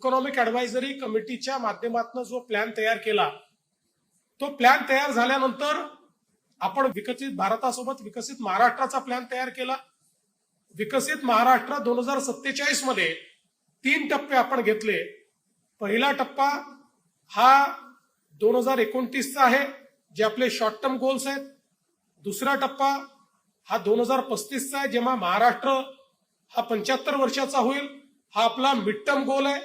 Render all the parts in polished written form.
Economic advisory कमिटीच्या माध्यमातून जो प्लॅन तयार केला, तो प्लॅन तयार झाल्यानंतर आपण विकसित भारतासोबत विकसित महाराष्ट्राचा प्लॅन तयार केला. विकसित महाराष्ट्र 2047 मध्ये 3 टप्पे आपण घेतले. पहिला टप्पा हा 2029 चा आहे, जे आपले शॉर्ट टर्म गोल्स आहेत. दुसरा टप्पा हा 2035 चा आहे, जेव्हा महाराष्ट्र हा 75 वर्षाचा होईल. हा आपला मिड टर्म गोल आहे.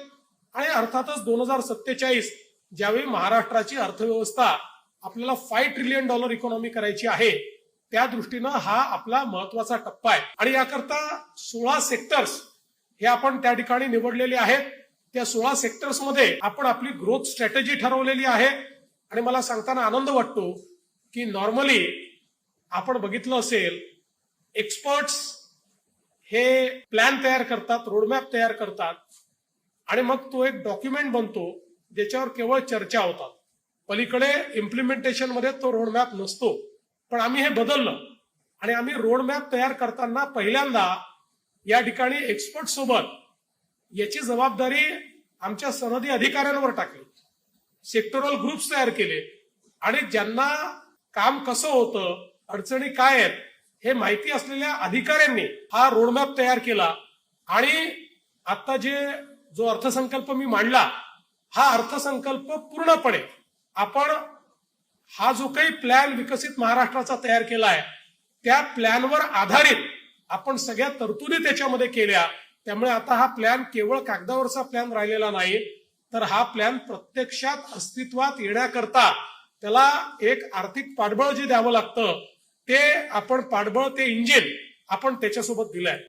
आणि अर्थातच 2047 ज्यावेळी महाराष्ट्राची अर्थव्यवस्था आपल्याला $5 ट्रिलियन इकॉनॉमी करायची आहे, त्या दृष्टीनं हा आपला महत्वाचा टप्पा आहे. आणि याकरता 16 सेक्टर्स हे आपण त्या ठिकाणी निवडलेले आहेत. त्या 16 सेक्टर्स मध्ये आपण आपली ग्रोथ स्ट्रॅटेजी ठरवलेली आहे. आणि मला सांगताना आनंद वाटतो की नॉर्मली आपण बघितलं असेल, एक्सपर्ट्स हे प्लॅन तयार करतात, रोडमॅप तयार करतात, आणि मग तो एक डॉक्युमेंट बनतो ज्याच्यावर केवळ चर्चा होतात. पलीकडे इम्प्लिमेंटेशन मध्ये तो रोडमॅप नसतो. पण आम्ही हे बदललं आणि आम्ही रोडमॅप तयार करताना पहिल्यांदा या ठिकाणी एक्सपर्ट सोबत याची जबाबदारी आमच्या सनदी अधिकाऱ्यांवर टाकली. सेक्टरल ग्रुप्स तयार केले आणि ज्यांना काम कसं होतं, अडचणी काय आहेत हे माहिती असलेल्या अधिकाऱ्यांनी हा रोडमॅप तयार केला. आणि आता जो अर्थसंकल्प मी मांडला, हा अर्थसंकल्प पूर्णपणे आपण हा जो काही प्लॅन विकसित महाराष्ट्राचा तयार केला आहे, त्या प्लॅनवर आधारित आपण सगळ्या तरतुदी त्याच्यामध्ये केल्या. त्यामुळे आता हा प्लॅन केवळ कागदावरचा प्लॅन राहिलेला नाही, तर हा प्लॅन प्रत्यक्षात अस्तित्वात येण्याकरता त्याला एक आर्थिक पाठबळ जे द्यावं लागतं, ते आपण पाठबळ, ते इंजिन आपण त्याच्यासोबत दिलंय.